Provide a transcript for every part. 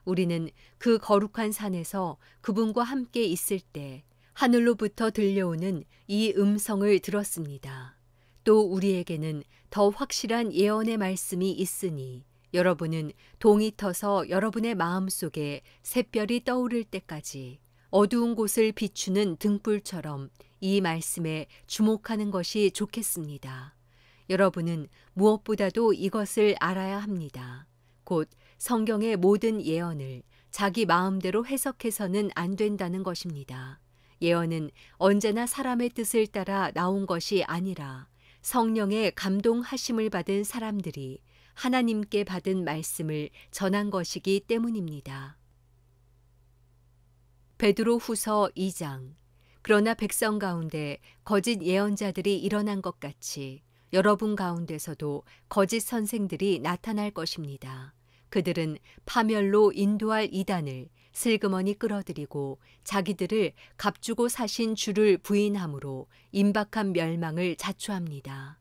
우리는 그 거룩한 산에서 그분과 함께 있을 때 하늘로부터 들려오는 이 음성을 들었습니다. 또 우리에게는 더 확실한 예언의 말씀이 있으니 여러분은 동이 터서 여러분의 마음속에 샛별이 떠오를 때까지 어두운 곳을 비추는 등불처럼 이 말씀에 주목하는 것이 좋겠습니다. 여러분은 무엇보다도 이것을 알아야 합니다. 곧 성경의 모든 예언을 자기 마음대로 해석해서는 안 된다는 것입니다. 예언은 언제나 사람의 뜻을 따라 나온 것이 아니라 성령의 감동하심을 받은 사람들이 하나님께 받은 말씀을 전한 것이기 때문입니다. 베드로후서 2장. 그러나 백성 가운데 거짓 예언자들이 일어난 것 같이 여러분 가운데서도 거짓 선생들이 나타날 것입니다. 그들은 파멸로 인도할 이단을 슬그머니 끌어들이고 자기들을 값주고 사신 주를 부인함으로 임박한 멸망을 자초합니다.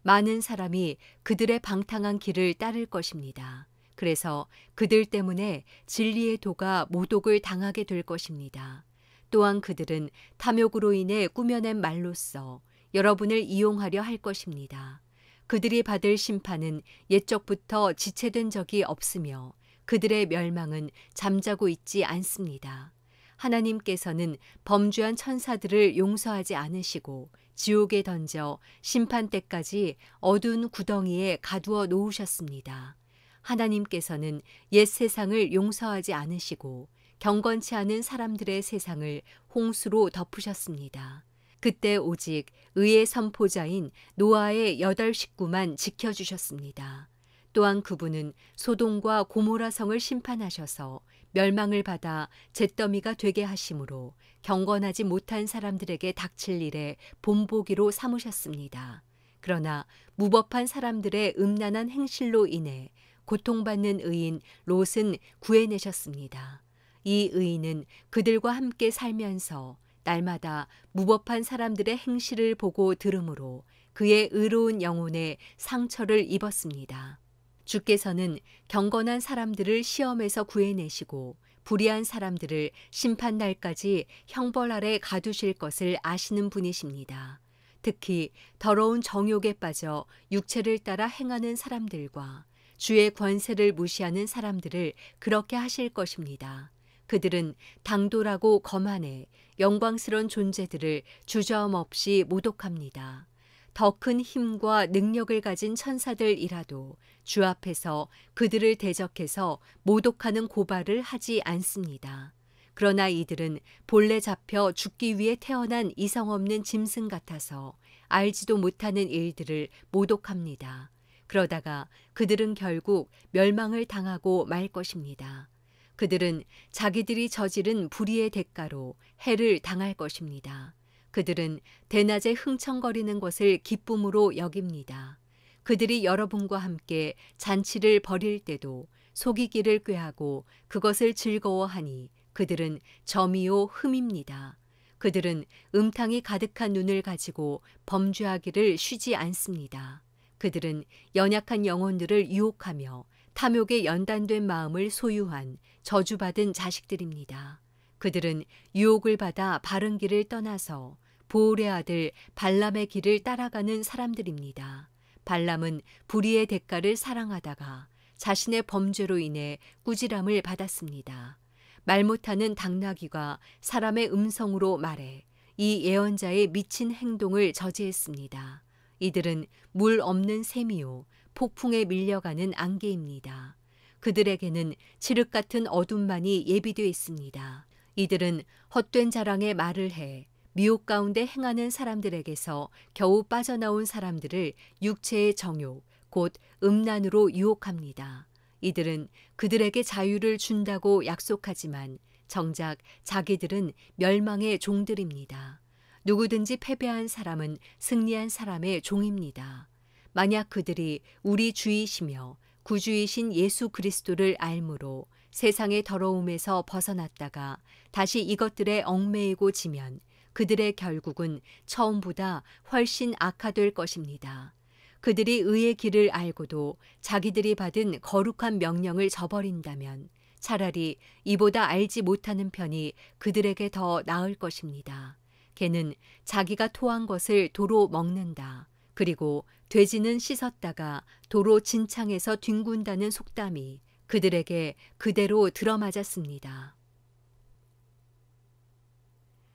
많은 사람이 그들의 방탕한 길을 따를 것입니다. 그래서 그들 때문에 진리의 도가 모독을 당하게 될 것입니다. 또한 그들은 탐욕으로 인해 꾸며낸 말로써 여러분을 이용하려 할 것입니다. 그들이 받을 심판은 옛적부터 지체된 적이 없으며 그들의 멸망은 잠자고 있지 않습니다. 하나님께서는 범죄한 천사들을 용서하지 않으시고 지옥에 던져 심판 때까지 어두운 구덩이에 가두어 놓으셨습니다. 하나님께서는 옛 세상을 용서하지 않으시고 경건치 않은 사람들의 세상을 홍수로 덮으셨습니다. 그때 오직 의의 선포자인 노아의 8 식구만 지켜주셨습니다. 또한 그분은 소돔과 고모라 성을 심판하셔서 멸망을 받아 잿더미가 되게 하심으로 경건하지 못한 사람들에게 닥칠 일에 본보기로 삼으셨습니다. 그러나 무법한 사람들의 음란한 행실로 인해 고통받는 의인 롯은 구해내셨습니다. 이 의인은 그들과 함께 살면서 날마다 무법한 사람들의 행실을 보고 들으므로 그의 의로운 영혼에 상처를 입었습니다. 주께서는 경건한 사람들을 시험에서 구해내시고 불의한 사람들을 심판날까지 형벌 아래 가두실 것을 아시는 분이십니다. 특히 더러운 정욕에 빠져 육체를 따라 행하는 사람들과 주의 권세를 무시하는 사람들을 그렇게 하실 것입니다. 그들은 당돌하고 거만해 영광스러운 존재들을 주저함없이 모독합니다. 더 큰 힘과 능력을 가진 천사들이라도 주 앞에서 그들을 대적해서 모독하는 고발을 하지 않습니다. 그러나 이들은 본래 잡혀 죽기 위해 태어난 이성 없는 짐승 같아서 알지도 못하는 일들을 모독합니다. 그러다가 그들은 결국 멸망을 당하고 말 것입니다. 그들은 자기들이 저지른 불의의 대가로 해를 당할 것입니다. 그들은 대낮에 흥청거리는 것을 기쁨으로 여깁니다. 그들이 여러분과 함께 잔치를 벌일 때도 속이기를 꾀하고 그것을 즐거워하니 그들은 점이요 흠입니다. 그들은 음탕이 가득한 눈을 가지고 범죄하기를 쉬지 않습니다. 그들은 연약한 영혼들을 유혹하며 탐욕에 연단된 마음을 소유한 저주받은 자식들입니다. 그들은 유혹을 받아 바른 길을 떠나서 보올의 아들 발람의 길을 따라가는 사람들입니다. 발람은 불의의 대가를 사랑하다가 자신의 범죄로 인해 꾸지람을 받았습니다. 말 못하는 당나귀가 사람의 음성으로 말해 이 예언자의 미친 행동을 저지했습니다. 이들은 물 없는 샘이요 폭풍에 밀려가는 안개입니다. 그들에게는 칠흑 같은 어둠만이 예비되어 있습니다. 이들은 헛된 자랑에 말을 해 미혹 가운데 행하는 사람들에게서 겨우 빠져나온 사람들을 육체의 정욕, 곧 음란으로 유혹합니다. 이들은 그들에게 자유를 준다고 약속하지만 정작 자기들은 멸망의 종들입니다. 누구든지 패배한 사람은 승리한 사람의 종입니다. 만약 그들이 우리 주이시며 구주이신 예수 그리스도를 알므로 세상의 더러움에서 벗어났다가 다시 이것들에 얽매이고 지면 그들의 결국은 처음보다 훨씬 악화될 것입니다. 그들이 의의 길을 알고도 자기들이 받은 거룩한 명령을 저버린다면 차라리 이보다 알지 못하는 편이 그들에게 더 나을 것입니다. 개는 자기가 토한 것을 도로 먹는다. 그리고 돼지는 씻었다가 도로 진창에서 뒹군다는 속담이 그들에게 그대로 들어맞았습니다.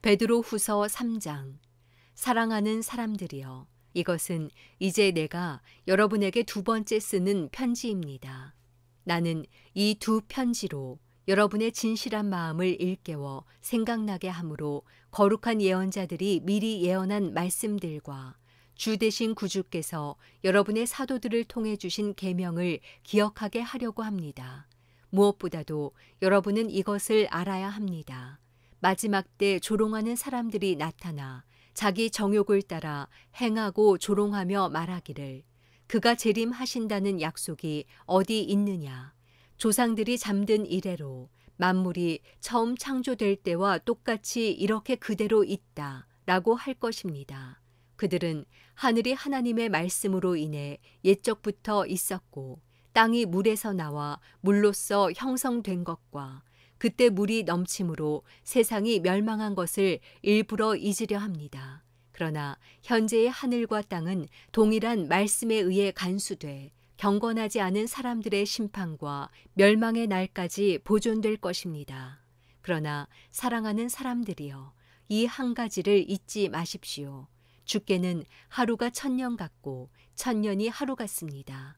베드로 후서 3장. 사랑하는 사람들이여, 이것은 이제 내가 여러분에게 두 번째 쓰는 편지입니다. 나는 이 두 편지로 여러분의 진실한 마음을 일깨워 생각나게 하므로 거룩한 예언자들이 미리 예언한 말씀들과 주 되신 구주께서 여러분의 사도들을 통해 주신 계명을 기억하게 하려고 합니다. 무엇보다도 여러분은 이것을 알아야 합니다. 마지막 때 조롱하는 사람들이 나타나 자기 정욕을 따라 행하고 조롱하며 말하기를 그가 재림하신다는 약속이 어디 있느냐. 조상들이 잠든 이래로 만물이 처음 창조될 때와 똑같이 이렇게 그대로 있다 라고 할 것입니다. 그들은 하늘이 하나님의 말씀으로 인해 옛적부터 있었고 땅이 물에서 나와 물로써 형성된 것과 그때 물이 넘침으로 세상이 멸망한 것을 일부러 잊으려 합니다. 그러나 현재의 하늘과 땅은 동일한 말씀에 의해 간수돼 경건하지 않은 사람들의 심판과 멸망의 날까지 보존될 것입니다. 그러나 사랑하는 사람들이여, 이 한 가지를 잊지 마십시오. 주께는 하루가 1000년 같고 1000년이 하루 같습니다.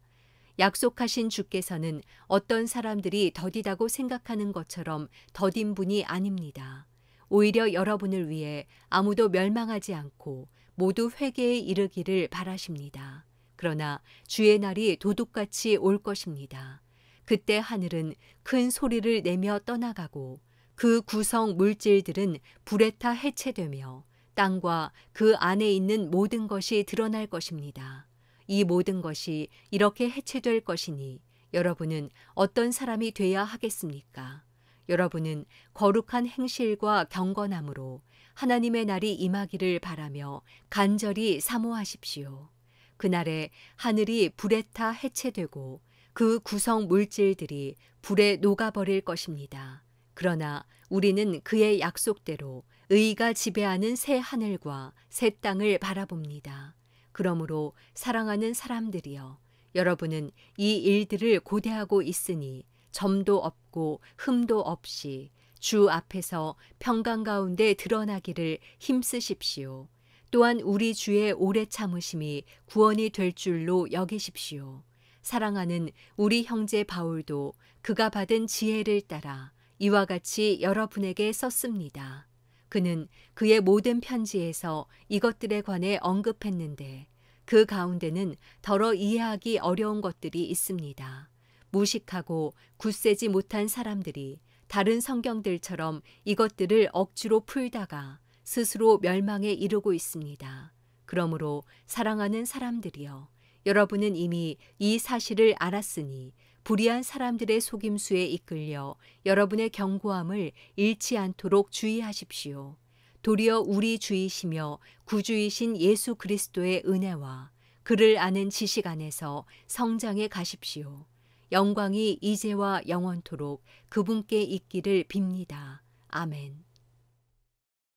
약속하신 주께서는 어떤 사람들이 더디다고 생각하는 것처럼 더딘 분이 아닙니다. 오히려 여러분을 위해 아무도 멸망하지 않고 모두 회개에 이르기를 바라십니다. 그러나 주의 날이 도둑같이 올 것입니다. 그때 하늘은 큰 소리를 내며 떠나가고 그 구성 물질들은 불에 타 해체되며 땅과 그 안에 있는 모든 것이 드러날 것입니다. 이 모든 것이 이렇게 해체될 것이니 여러분은 어떤 사람이 돼야 하겠습니까? 여러분은 거룩한 행실과 경건함으로 하나님의 날이 임하기를 바라며 간절히 사모하십시오. 그날에 하늘이 불에 타 해체되고 그 구성 물질들이 불에 녹아버릴 것입니다. 그러나 우리는 그의 약속대로 의가 지배하는 새 하늘과 새 땅을 바라봅니다. 그러므로 사랑하는 사람들이여, 여러분은 이 일들을 고대하고 있으니 점도 없고 흠도 없이 주 앞에서 평강 가운데 드러나기를 힘쓰십시오. 또한 우리 주의 오래 참으심이 구원이 될 줄로 여기십시오. 사랑하는 우리 형제 바울도 그가 받은 지혜를 따라 이와 같이 여러분에게 썼습니다. 그는 그의 모든 편지에서 이것들에 관해 언급했는데 그 가운데는 더러 이해하기 어려운 것들이 있습니다. 무식하고 굳세지 못한 사람들이 다른 성경들처럼 이것들을 억지로 풀다가 스스로 멸망에 이르고 있습니다. 그러므로 사랑하는 사람들이여, 여러분은 이미 이 사실을 알았으니 불의한 사람들의 속임수에 이끌려 여러분의 견고함을 잃지 않도록 주의하십시오. 도리어 우리 주이시며 구주이신 예수 그리스도의 은혜와 그를 아는 지식 안에서 성장해 가십시오. 영광이 이제와 영원토록 그분께 있기를 빕니다. 아멘.